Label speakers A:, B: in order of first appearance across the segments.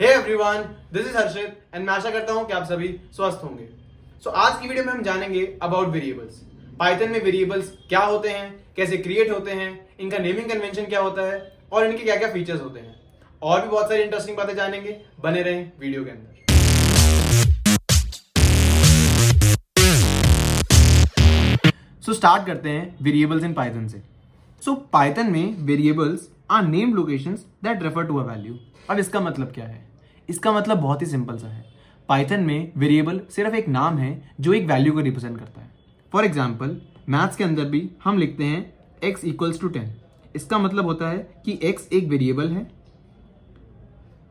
A: Hey everyone, this is Harshit and मैं आशा करता हूं कि आप सभी स्वस्थ होंगे। आज की वीडियो में हम जानेंगे अबाउट वेरिएबल्स। पाइथन में वेरिएबल्स क्या होते हैं, कैसे क्रिएट होते हैं, इनका नेमिंग कन्वेंशन क्या होता है और इनके क्या क्या फीचर्स होते हैं। और भी बहुत सारी इंटरेस्टिंग बातें जानेंगे, बने रहें वीडियो के अंदर। स्टार्ट करते हैं वेरिएबल्स इन पाइथन से। पाइथन में variables are name locations that refer to a value. अब इसका मतलब क्या है? इसका मतलब बहुत ही सिंपल सा है। पाइथन में वेरिएबल सिर्फ एक नाम है जो एक वैल्यू को रिप्रेजेंट करता है। फॉर एग्जाम्पल, मैथ्स के अंदर भी हम लिखते हैं x इक्वल्स टू 10। इसका मतलब होता है कि x एक वेरिएबल है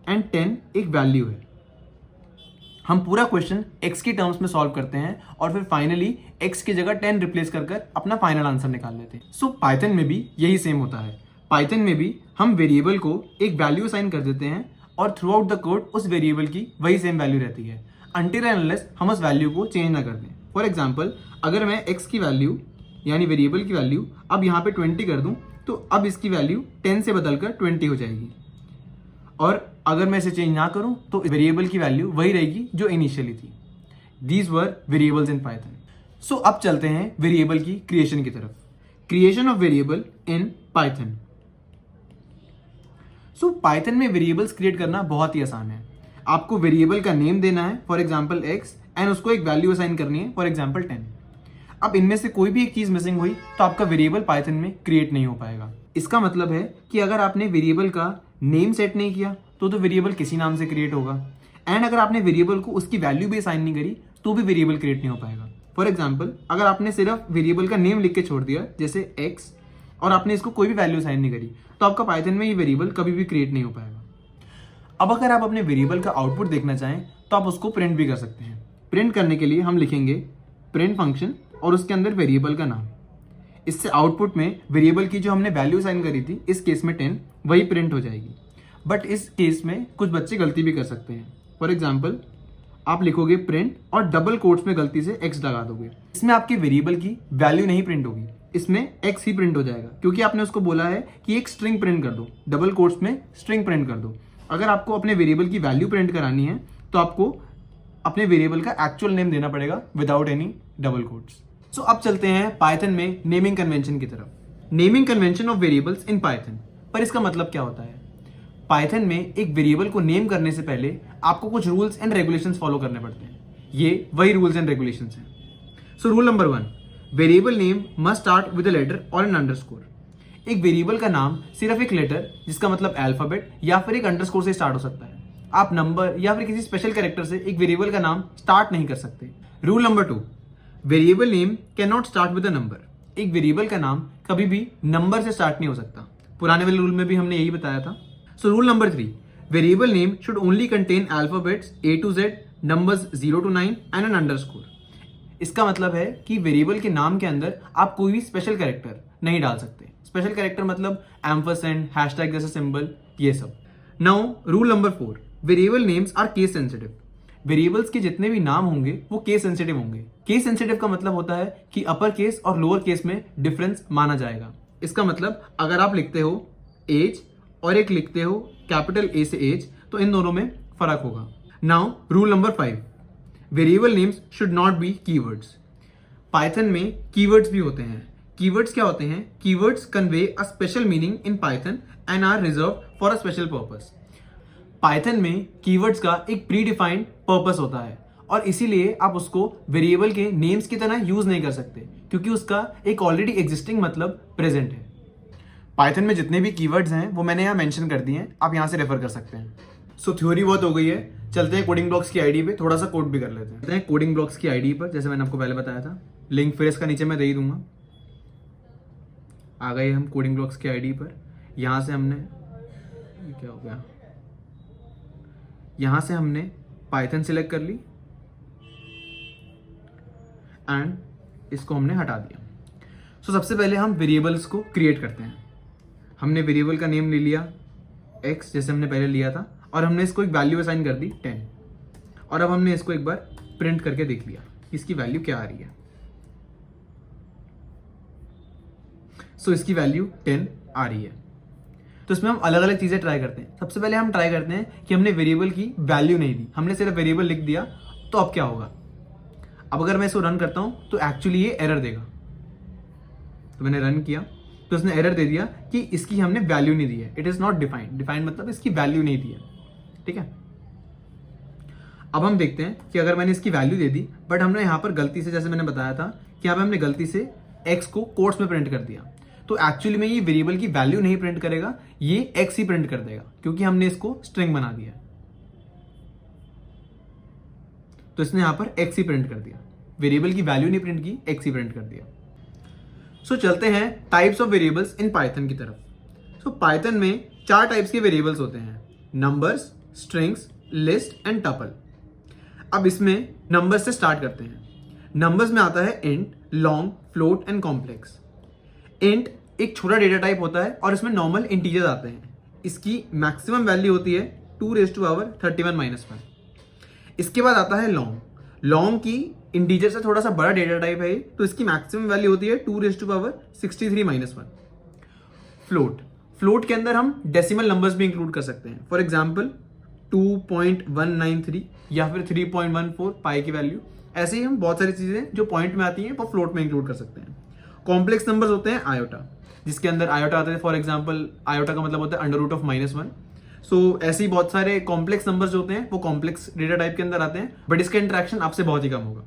A: एंड 10 एक वैल्यू है। हम पूरा क्वेश्चन x की टर्म्स में सॉल्व करते हैं और फिर फाइनली x की जगह 10 रिप्लेस कर अपना फाइनल आंसर निकाल लेते हैं। पाइथन में भी यही सेम होता है। पाइथन में भी हम वेरिएबल को एक वैल्यू असाइन कर देते हैं और थ्रू आउट द कोड उस वेरिएबल की वही सेम वैल्यू रहती है अनटिल एंड अनलेस हम उस वैल्यू को चेंज ना कर दें। फॉर एग्जाम्पल, अगर मैं x की वैल्यू यानी वेरिएबल की वैल्यू अब यहाँ पे 20 कर दूं तो अब इसकी वैल्यू 10 से बदलकर 20 हो जाएगी। और अगर मैं इसे चेंज ना करूं तो वेरिएबल की वैल्यू वही रहेगी जो इनिशियली थी। These were variables in Python. अब चलते हैं वेरिएबल की क्रिएशन की तरफ। Creation of variable in Python. Python में वेरिएबल्स क्रिएट करना बहुत ही आसान है। आपको वेरिएबल का नेम देना है, फॉर एग्जाम्पल x, एंड उसको एक वैल्यू असाइन करनी है, फॉर एग्जाम्पल 10। अब इनमें से कोई भी एक चीज मिसिंग हुई तो आपका वेरिएबल पाइथन में क्रिएट नहीं हो पाएगा। इसका मतलब है कि अगर आपने वेरिएबल का नेम सेट नहीं किया तो वेरिएबल किसी नाम से क्रिएट होगा, एंड अगर आपने वेरिएबल को उसकी वैल्यू भी असाइन नहीं करी तो भी वेरिएबल क्रिएट नहीं हो पाएगा। फॉर एग्जाम्पल, अगर आपने सिर्फ वेरिएबल का नेम लिख के छोड़ दिया जैसे x और आपने इसको कोई भी वैल्यू असाइन नहीं करी तो आपका पाइथन में ये वेरिएबल कभी भी क्रिएट नहीं हो पाएगा। अब अगर आप अपने वेरिएबल का आउटपुट देखना चाहें तो आप उसको प्रिंट भी कर सकते हैं। प्रिंट करने के लिए हम लिखेंगे प्रिंट फंक्शन और उसके अंदर वेरिएबल का नाम। इससे आउटपुट में वेरिएबल की जो हमने वैल्यू असाइन करी थी, इस केस में 10, वही प्रिंट हो जाएगी। बट इस केस में कुछ बच्चे गलती भी कर सकते हैं। फॉर एग्जाम्पल, आप लिखोगे प्रिंट और डबल कोट्स में गलती से x लगा दोगे। इसमें आपके वेरिएबल की वैल्यू नहीं प्रिंट होगी, इसमें x ही प्रिंट हो जाएगा क्योंकि आपने उसको बोला है कि एक स्ट्रिंग प्रिंट कर दो, डबल कोट्स में स्ट्रिंग प्रिंट कर दो। अगर आपको अपने वेरिएबल की वैल्यू प्रिंट करानी है तो आपको अपने वेरिएबल का एक्चुअल नेम देना पड़ेगा विदाउट एनी डबल कोट्स। अब चलते हैं पाइथन में नेमिंग कन्वेंशन की तरफ। Naming convention of variables in Python. पर इसका मतलब क्या होता है? पाइथन में एक वेरिएबल को नेम करने से पहले आपको कुछ रूल्स एंड रेगुलेशंस फॉलो करने पड़ते हैं। ये वही रूल्स एंड रेगुलेशंस हैं। Rule number 1, variable name must start with a letter और एन अंडरस्कोर। एक वेरिएबल का नाम सिर्फ एक लेटर, जिसका मतलब अल्फाबेट, या फिर एक अंडरस्कोर से स्टार्ट हो सकता है। आप नंबर या फिर किसी स्पेशल कैरेक्टर से एक वेरिएबल का नाम स्टार्ट नहीं कर सकते। Rule number 2, variable name can not start with a number. एक वेरिएबल का नाम कभी भी नंबर से स्टार्ट नहीं हो सकता। पुराने वाले रूल में भी हमने यही बताया था। Rule number 3, variable name should only contain alphabets A to Z, numbers 0 to 9 and an underscore. इसका मतलब है कि वेरिएबल के नाम के अंदर आप कोई भी स्पेशल कैरेक्टर नहीं डाल सकते। स्पेशल कैरेक्टर मतलब एम्परसैंड, हैशटैग जैसे सिंबल, ये सब। Now rule number 4, variable names are case sensitive. Variables के जितने भी नाम होंगे वो केस सेंसिटिव होंगे। केस सेंसिटिव का मतलब होता है कि अपर केस और लोअर केस में डिफरेंस माना जाएगा। इसका मतलब अगर आप लिखते हो एज और एक लिखते हो कैपिटल ए से एज तो इन दोनों में फर्क होगा। Now rule number 5, variable names should not be keywords. Python में कीवर्ड्स भी होते हैं। कीवर्ड्स क्या होते हैं? Keywords convey a special meaning in Python and are reserve for a special purpose. Python में कीवर्ड्स का एक प्री डिफाइंड पर्पस होता है और इसीलिए आप उसको वेरिएबल के नेम्स की तरह यूज नहीं कर सकते क्योंकि उसका एक ऑलरेडी एग्जिस्टिंग मतलब प्रेजेंट है। पाइथन में जितने भी कीवर्ड्स हैं वो मैंने यहाँ मेंशन कर दिए हैं, आप यहाँ से रेफर कर सकते हैं। थ्योरी बहुत हो गई है, चलते हैं कोडिंग ब्लॉक्स की आईडी पे, थोड़ा सा कोड भी कर लेते हैं। चलते हैं कोडिंग ब्लॉक्स की आईडी पर, जैसे मैंने आपको पहले बताया था। लिंक फिर इसका नीचे मैं दे ही दूंगा। आ गए हम कोडिंग ब्लॉक्स की आईडी पर। यहाँ से हमने क्या हो गया, यहाँ से हमने पाइथन सिलेक्ट कर ली एंड इसको हमने हटा दिया। सबसे पहले हम वेरिएबल्स को क्रिएट करते हैं। हमने वेरिएबल का नेम ले लिया x, जैसे हमने पहले लिया था, और हमने इसको एक वैल्यू असाइन कर दी 10। और अब हमने इसको एक बार प्रिंट करके देख लिया इसकी वैल्यू क्या आ रही है। इसकी वैल्यू 10 आ रही है। तो इसमें हम अलग अलग चीज़ें ट्राई करते हैं। सबसे पहले हम ट्राई करते हैं कि हमने वेरिएबल की वैल्यू नहीं दी, हमने सिर्फ वेरिएबल लिख दिया, तो अब क्या होगा। अब अगर मैं इसको रन करता हूँ तो एक्चुअली ये एरर देगा। तो मैंने रन किया तो इसने एरर दे दिया कि इसकी हमने वैल्यू नहीं दी है, it is not defined. Defined मतलब इसकी वैल्यू नहीं दी है, ठीक है। अब हम देखते हैं कि अगर मैंने इसकी वैल्यू दे दी, बट हमने यहाँ पर गलती से, जैसे मैंने बताया था कि यहाँ पे हमने गलती से x को कोट्स में प्रिंट कर दिया, तो एक्चुअली में ये वेरिएबल की वैल्यू नहीं प्रिंट करेगा, ये x ही प्रिंट कर देगा, क्योंकि हमने इसको स्ट्रिंग बना दिया। तो इसने यहाँ पर x ही प्रिंट कर दिया, वेरिएबल की वैल्यू नहीं प्रिंट की, x ही प्रिंट कर दिया। सो चलते हैं types of variables in Python की तरफ। सो पाइथन में 4 टाइप्स के वेरिएबल्स होते हैं, numbers, strings, list and tuple. अब इसमें नंबर्स से स्टार्ट करते हैं। नंबर्स में आता है int, long, float and complex. Int एक छोटा डेटा टाइप होता है और इसमें नॉर्मल इंटीजर्स आते हैं। इसकी मैक्सिमम वैल्यू होती है 2⁻31-1। इसके बाद आता है लॉन्ग। लॉन्ग की इंटीजर से थोड़ा सा बड़ा डेटा टाइप है, तो इसकी मैक्सिमम वैल्यू होती है 2⁻63-1। फ्लोट, फ्लोट के अंदर हम डेसिमल नंबर्स भी इंक्लूड कर सकते हैं। फॉर एग्जाम्पल 2.193 या फिर 3.14 पाई की वैल्यू। ऐसे ही हम बहुत सारी चीजें जो पॉइंट में आती हैं वो फ्लोट में इंक्लूड कर सकते हैं। कॉम्प्लेक्स नंबर्स होते हैं आयोटा, जिसके अंदर आयोटा आता है। फॉर एग्जाम्पल आयोटा का मतलब होता है √(-1). सो ऐसे ही बहुत सारे कॉम्प्लेक्स नंबर्स जो होते हैं वो कॉम्प्लेक्स डेटा टाइप के अंदर आते हैं, बट इसका इंटरेक्शन आपसे बहुत ही कम होगा।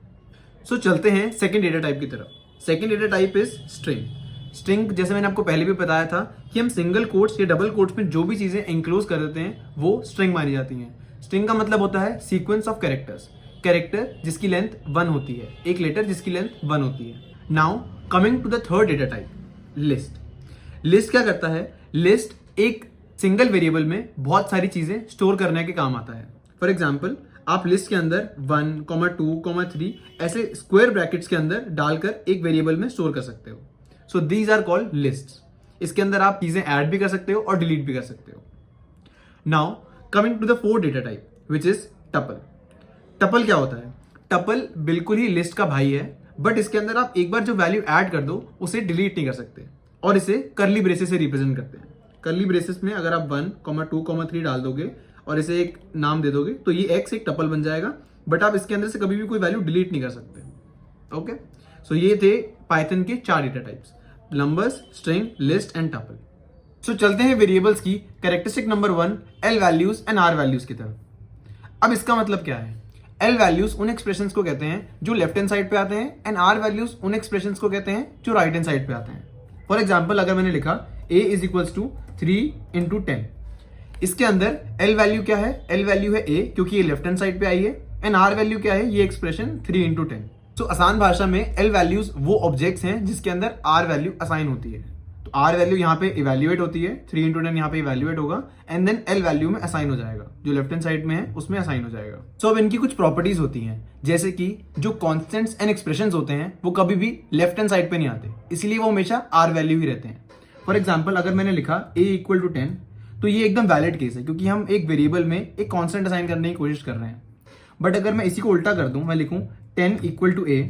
A: सो चलते हैं सेकंड डेटा टाइप की तरफ। Second data type is string. String, जैसे मैंने आपको पहले भी बताया था कि हम सिंगल कोट्स या डबल कोट्स में जो भी चीजें इंक्लोज कर देते हैं वो स्ट्रिंग मानी जाती हैं। स्ट्रिंग का मतलब होता है सीक्वेंस ऑफ कैरेक्टर्स, कैरेक्टर जिसकी लेंथ 1 होती है, एक लेटर जिसकी लेंथ 1 होती है। Now coming to the third data type, list. List क्या करता है? लिस्ट एक सिंगल वेरिएबल में बहुत सारी चीजें स्टोर करने के काम आता है। फॉर एग्जाम्पल आप लिस्ट के अंदर 1, 2, 3 ऐसे स्क्वायर ब्रैकेट्स के अंदर डालकर एक वेरिएबल में स्टोर कर सकते हो। So these are called lists. इसके अंदर आप चीजें ऐड भी कर सकते हो और डिलीट भी कर सकते हो। Now coming to the fourth data type which is tuple. Tuple क्या होता है? टपल बिल्कुल ही लिस्ट का भाई है, बट इसके अंदर आप एक बार जो वैल्यू ऐड कर दो उसे डिलीट नहीं कर सकते, और इसे कर्ली ब्रेसेस से रिप्रेजेंट करते हैं। कर्ली ब्रेसेस में अगर आप 1, 2, 3 डाल दोगे और इसे एक नाम दे दोगे तो ये x एक टपल बन जाएगा, बट आप इसके अंदर से कभी भी कोई वैल्यू डिलीट नहीं कर सकते। ओके, सो ये थे पाइथन के 4 data types, numbers, string, list and tuple. So चलते हैं वेरिएबल्स की characteristic number 1 L values and R values की तरफ। अब इसका मतलब क्या है? एल वैल्यूज उन एक्सप्रेशंस को कहते हैं जो लेफ्ट हैंड साइड पे आते हैं, एंड आर वैल्यूज उन एक्सप्रेशंस को कहते हैं जो राइट हैंड साइड पे आते हैं। फॉर एग्जाम्पल अगर मैंने लिखा a = 3 × 10, इसके अंदर एल वैल्यू क्या है? एल वैल्यू है a, क्योंकि ये लेफ्ट हैंड साइड पे आई है, एंड आर वैल्यू क्या है? ये एक्सप्रेशन 3 × 10। तो आसान भाषा में एल वैल्यूज वो ऑब्जेक्ट्स हैं जिसके अंदर आर वैल्यू असाइन होती है। तो आर वैल्यू यहाँ पे इवेल्युएट होती है, 3 × 10 यहाँ पे इवेल्युएट होगा, एंड देन एल वैल्यू में असाइन हो जाएगा, जो लेफ्ट हैंड साइड में है उसमें असाइन हो जाएगा। सो अब इनकी कुछ प्रॉपर्टीज होती हैं, जैसे कि जो कॉन्स्टेंट्स एंड एक्सप्रेशंस होते हैं वो कभी भी लेफ्ट हैंड साइड पे नहीं आते, इसलिए वो हमेशा आर वैल्यू ही रहते हैं। फॉर एग्जाम्पल अगर मैंने लिखा a = 10, तो ये एकदम वैलिड केस है, क्योंकि हम एक वेरिएबल में एक कांस्टेंट असाइन करने की कोशिश कर रहे हैं। बट अगर मैं इसी को उल्टा कर दूं, मैं लिखूं 10 = a,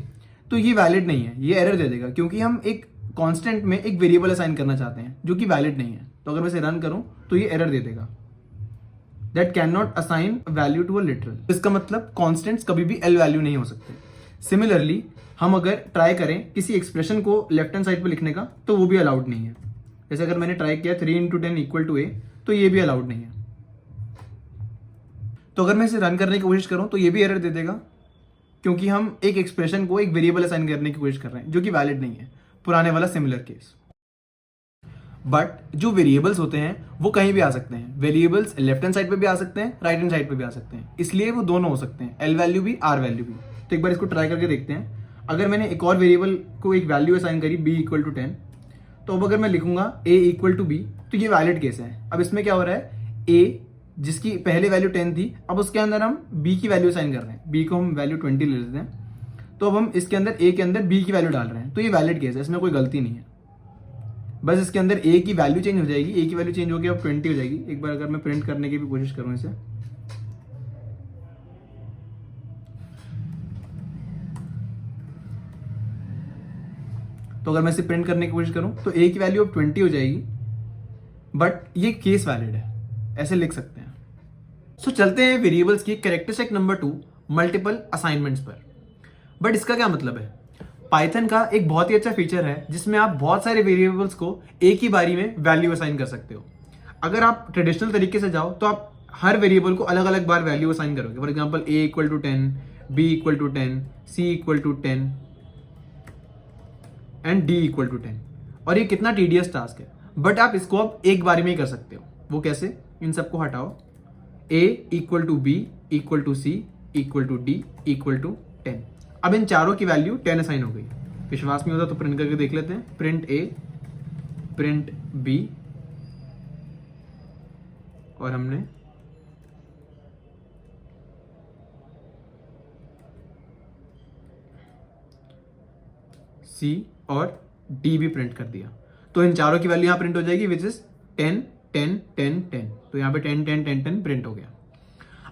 A: तो ये वैलिड नहीं है, ये एरर दे देगा, क्योंकि हम एक कांस्टेंट में एक वेरिएबल असाइन करना चाहते हैं जो कि वैलिड नहीं है। तो अगर मैं इसे रन करूं तो ये एरर दे देगा, that can not assign value to a literal. इसका मतलब कांस्टेंट्स कभी भी एल वैल्यू नहीं हो सकते। सिमिलरली हम अगर ट्राई करें किसी एक्सप्रेशन को लेफ्ट हैंड साइड पे लिखने का, तो वो भी अलाउड नहीं है। जैसे अगर मैंने ट्राई किया 3 × 10 = a, तो ये भी अलाउड नहीं है। तो अगर मैं इसे रन करने की कोशिश करूं तो ये भी एरर दे देगा, क्योंकि हम एक एक्सप्रेशन को एक वेरिएबल असाइन करने की कोशिश कर रहे हैं जो कि वैलिड नहीं है। पुराने वाला सिमिलर केस। बट जो वेरिएबल्स होते हैं वो कहीं भी आ सकते हैं। वेरिएबल्स लेफ्ट हैंड साइड पे भी आ सकते हैं, राइट हैंड साइड पे भी आ सकते हैं, इसलिए वो दोनों हो सकते हैं, एल वैल्यू भी, आर वैल्यू भी। तो एक बार इसको ट्राई करके देखते हैं। अगर मैंने एक और वेरिएबल को एक वैल्यू असाइन करी b = 10, तो अब अगर मैं लिखूंगा a = b, तो ये वैलिड केस है। अब इसमें क्या हो रहा है, a जिसकी पहले वैल्यू 10 थी, अब उसके अंदर हम b की वैल्यू असाइन कर रहे हैं, b को हम वैल्यू 20 ले लेते हैं, तो अब हम इसके अंदर a के अंदर b की वैल्यू डाल रहे हैं, तो ये वैलिड केस है, इसमें कोई गलती नहीं है। बस इसके अंदर a की वैल्यू चेंज हो जाएगी, a की वैल्यू चेंज होगी, अब 20 हो जाएगी। एक बार अगर मैं प्रिंट करने की भी कोशिश करूं इसे, तो अगर मैं इसे प्रिंट करने की कोशिश करूं तो a की वैल्यू अब 20 हो जाएगी, बट ये केस वैलिड है, ऐसे लिख सकते हैं। सो चलते हैं वेरिएबल्स की कैरेक्टरिस्टिक नंबर 2 मल्टीपल असाइनमेंट्स पर। बट इसका क्या मतलब है? पाइथन का एक बहुत ही अच्छा फीचर है जिसमें आप बहुत सारे वेरिएबल्स को एक ही बारी में वैल्यू असाइन कर सकते हो। अगर आप ट्रेडिशनल तरीके से जाओ तो आप हर वेरिएबल को अलग अलग बार वैल्यू असाइन करोगे। For example a equal to 10, b equal to 10, c equal to 10 and d equal to 10, और ये कितना टीडियस टास्क है। बट आप इसको अब एक बारी में ही कर सकते हो। वो कैसे? इन सबको हटाओ, a equal to b equal to c equal to d equal to 10। अब इन चारों की वैल्यू 10 असाइन हो गई। विश्वास नहीं होता तो प्रिंट करके देख लेते हैं। प्रिंट a, प्रिंट b, और हमने C और D भी प्रिंट कर दिया। तो इन चारों की वैल्यू यहां प्रिंट हो जाएगी, विच इज 10 10 10 10। तो यहां पे 10 10 10 10 प्रिंट हो गया।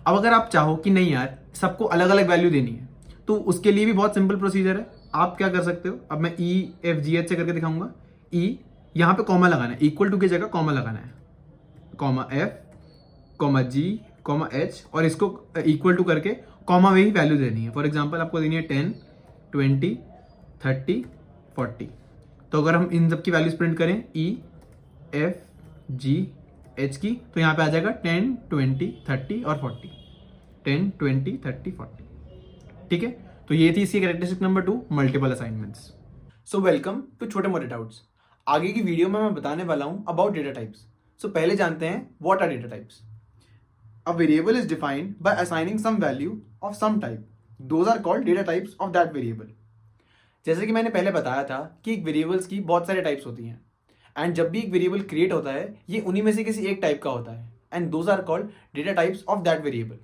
A: अब अगर आप चाहो कि नहीं यार सबको अलग अलग वैल्यू देनी है, तो उसके लिए भी बहुत सिंपल प्रोसीजर है। आप क्या कर सकते हो? अब मैं E F G H से करके दिखाऊंगा। E यहां पे कॉमा लगाना है, इक्वल टू की जगह कॉमा लगाना है, comma F comma G comma H, और इसको इक्वल टू करके कॉमा में ही वैल्यू देनी है। फॉर एग्जाम्पल आपको देनी है 10 20 30 40। तो अगर हम इन सब की वैल्यूज प्रिंट करें E F G H की, तो यहाँ पे आ जाएगा 10 20 30 और 40, 10 20 30 40। ठीक है, तो ये थी इसकी characteristic number 2 multiple assignments. So welcome to छोटे मोटे डाउट्स। आगे की वीडियो में मैं बताने वाला हूँ अबाउट डेटा टाइप्स। सो पहले जानते हैं what are data types. A variable is defined by assigning some value of some type, those are called data types of that variable. जैसे कि मैंने पहले बताया था कि एक वेरिएबल्स की बहुत सारे टाइप्स होती हैं, एंड जब भी एक वेरिएबल क्रिएट होता है ये उन्हीं में से किसी एक टाइप का होता है, and those are called data types of that variable.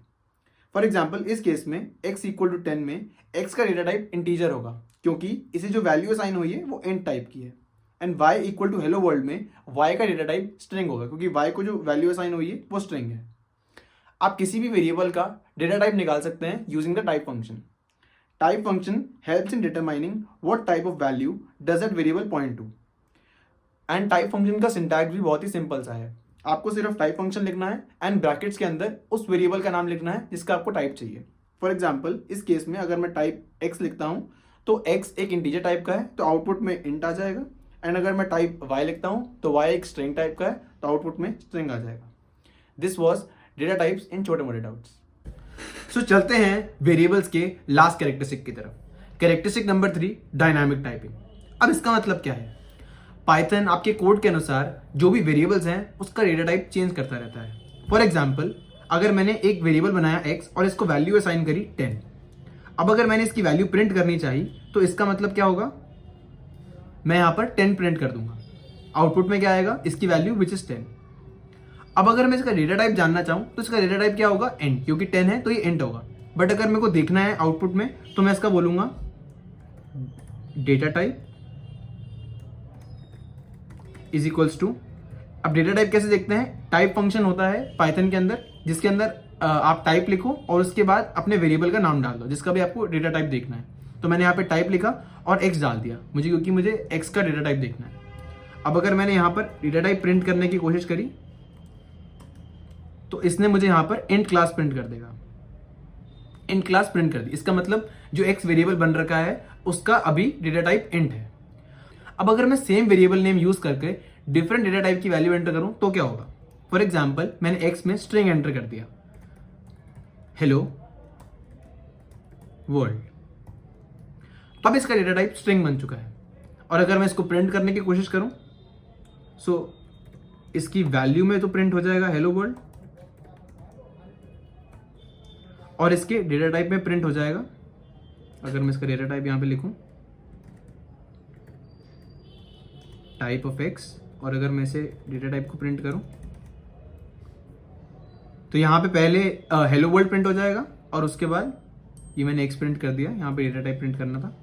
A: For example इस केस में x इक्वल टू 10 में x का डेटा टाइप इंटीजर होगा, क्योंकि इसे जो वैल्यू असाइन हुई है वो int टाइप की है। And y equal to hello world में y का डेटा टाइप स्ट्रिंग होगा, क्योंकि y को जो वैल्यू असाइन हुई है वो स्ट्रिंग है। आप किसी भी वेरिएबल का डेटा टाइप निकाल सकते हैं using the type function. Type function helps in determining what type of value does that variable point to. And type function का syntax भी बहुत ही सिंपल सा है। आपको सिर्फ type function लिखना है एंड ब्रैकेट्स के अंदर उस वेरिएबल का नाम लिखना है जिसका आपको टाइप चाहिए। फॉर एग्जाम्पल इस केस में अगर मैं टाइप x लिखता हूँ तो x एक इंटीजर टाइप का है, तो आउटपुट में int आ जाएगा। एंड अगर मैं टाइप y लिखता हूँ तो y एक स्ट्रिंग टाइप का है, तो आउटपुट में स्ट्रिंग आ जाएगा। This was data types in छोटे मोटे डाउट्स। सो चलते हैं वेरिएबल्स के लास्ट कैरेक्टरिस्टिक की तरफ। Characteristic number 3 dynamic typing. अब इसका मतलब क्या है? पाइथन आपके कोड के अनुसार जो भी वेरिएबल्स हैं उसका डेटा टाइप चेंज करता रहता है। फॉर एग्जाम्पल अगर मैंने एक वेरिएबल बनाया x और इसको वैल्यू असाइन करी 10, अब अगर मैंने इसकी वैल्यू प्रिंट करनी चाहिए तो इसका मतलब क्या होगा? मैं यहां पर 10 प्रिंट कर दूंगा, आउटपुट में क्या आएगा? इसकी वैल्यू विच इज 10। अब अगर मैं इसका डेटा टाइप जानना चाहूं तो इसका डेटा टाइप क्या होगा? int, क्योंकि 10 है तो ये int होगा। बट अगर मेरे को देखना है आउटपुट में तो मैं इसका बोलूंगा data type is equals to. अब डेटा टाइप कैसे देखते हैं? टाइप फंक्शन होता है पाइथन के अंदर जिसके अंदर आप टाइप लिखो और उसके बाद अपने वेरिएबल का नाम डाल दो जिसका भी आपको डेटा टाइप देखना है। तो मैंने यहाँ पे टाइप लिखा और x डाल दिया मुझे, क्योंकि मुझे x का डेटा टाइप देखना है। अब अगर मैंने यहाँ पर डेटा टाइप प्रिंट करने की कोशिश करी तो इसने मुझे यहां पर int क्लास प्रिंट कर देगा। int क्लास प्रिंट कर दी, इसका मतलब जो x वेरिएबल बन रखा है उसका अभी डेटा टाइप int है। अब अगर मैं सेम वेरिएबल नेम यूज करके डिफरेंट डेटा टाइप की वैल्यू एंटर करूं तो क्या होगा? फॉर एग्जाम्पल मैंने x में स्ट्रिंग एंटर कर दिया, हेलो वर्ल्ड। अब इसका डेटा टाइप स्ट्रिंग बन चुका है। और अगर मैं इसको प्रिंट करने की कोशिश करूं सो इसकी वैल्यू में तो प्रिंट हो जाएगा हेलो वर्ल्ड, और इसके डेटा टाइप में प्रिंट हो जाएगा। अगर मैं इसका डेटा टाइप यहां पे लिखूं टाइप ऑफ x, और अगर मैं इसे डेटा टाइप को प्रिंट करूं तो यहां पे पहले हेलो वर्ल्ड प्रिंट हो जाएगा और उसके बाद ये मैंने x प्रिंट कर दिया, यहां पे डेटा टाइप प्रिंट करना था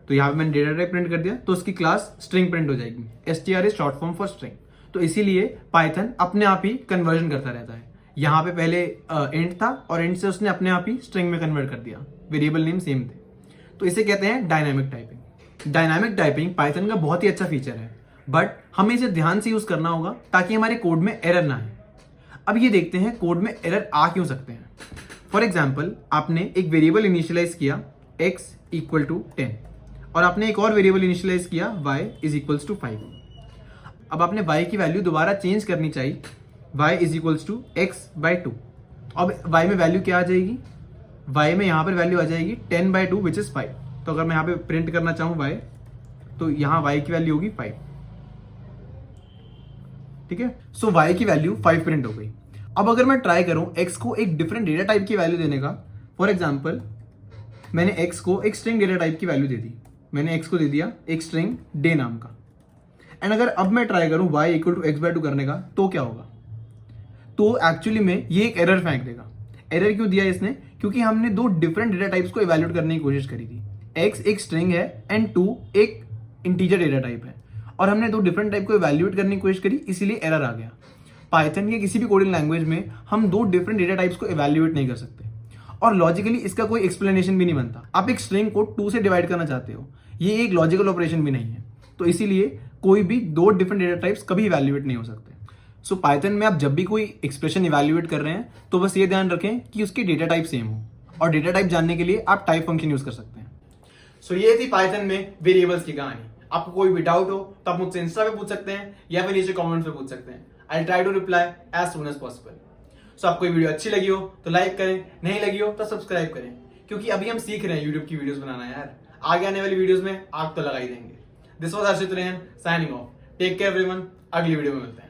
A: तो यहां पे मैंने डेटा टाइप प्रिंट कर दिया तो उसकी क्लास स्ट्रिंग प्रिंट हो जाएगी। str is short form for string. तो इसीलिए पाइथन अपने आप ही कन्वर्जन करता रहता है। यहाँ पे पहले int था और int से उसने अपने आप ही स्ट्रिंग में कन्वर्ट कर दिया, वेरिएबल नेम सेम थे। तो इसे कहते हैं dynamic typing. Dynamic typing Python का बहुत ही अच्छा फीचर है। बट हमें इसे ध्यान से यूज करना होगा ताकि हमारे कोड में एरर ना आए। अब ये देखते हैं कोड में एरर आ क्यों सकते हैं। फॉर एग्जाम्पल, आपने एक वेरिएबल इनिशियलाइज किया x इक्वल टू 10 और आपने एक और वेरिएबल इनिशियलाइज किया y इज इक्वल्स टू 5। अब आपने y की वैल्यू दोबारा चेंज करनी चाहिए, y is equals to x by 2। अब y में वैल्यू क्या आ जाएगी, y में यहाँ पर वैल्यू आ जाएगी 10 बाई 2 विच इज 5। तो अगर मैं यहाँ पे प्रिंट करना चाहूँ y, तो यहाँ y की वैल्यू होगी 5। ठीक है, सो y की वैल्यू 5 प्रिंट हो गई। अब अगर मैं ट्राई करूं x को एक डिफरेंट डेटा टाइप की वैल्यू देने का, फॉर एग्जांपल मैंने x को एक स्ट्रिंग डेटा टाइप की वैल्यू दे दी, मैंने x को दे दिया एक स्ट्रिंग डे नाम का। एंड अगर अब मैं ट्राई करूं y equal to x by 2 करने का, तो क्या होगा, तो एक्चुअली में ये एक एरर फेंक देगा। एरर क्यों दिया इसने, क्योंकि हमने दो डिफरेंट डेटा टाइप्स को इवैल्यूएट करने की कोशिश करी थी। x एक स्ट्रिंग है एंड 2 एक इंटीजर डेटा टाइप है, और हमने दो डिफरेंट टाइप को इवैल्यूएट करने की कोशिश करी, इसीलिए एरर आ गया। पाइथन या किसी भी कोडिंग लैंग्वेज में हम दो डिफरेंट डेटा टाइप्स को इवैल्यूएट नहीं कर सकते, और लॉजिकली इसका कोई एक्सप्लेनेशन भी नहीं बनता। आप एक स्ट्रिंग को 2 से डिवाइड करना चाहते हो, ये एक लॉजिकल ऑपरेशन भी नहीं है, तो इसीलिए कोई भी दो डिफरेंट डेटा टाइप्स कभी इवैल्यूएट नहीं हो सकते। सो पाइथन में आप जब भी कोई एक्सप्रेशन इवैल्यूएट कर रहे हैं, तो बस ये ध्यान रखें कि उसकी डेटा टाइप सेम हो, और डेटा टाइप जानने के लिए आप टाइप फंक्शन यूज कर सकते हैं। सो ये थी पाइथन में वेरिएबल्स की कहानी। आपको कोई भी डाउट हो तो आप मुझसे इंस्टा पे पूछ सकते हैं या फिर नीचे कमेंट्स पे पूछ सकते हैं। I try to reply as soon as possible. So आपको ये वीडियो अच्छी लगी हो तो लाइक करें, नहीं लगी हो तो सब्सक्राइब करें, क्योंकि अभी हम सीख रहे हैं यूट्यूब की वीडियोस बनाना यार। आगे आने वाली वीडियोस में आग तो लगा ही देंगे। This was Harshit Rehan signing off. Take care everyone, अगली वीडियो में मिलते हैं।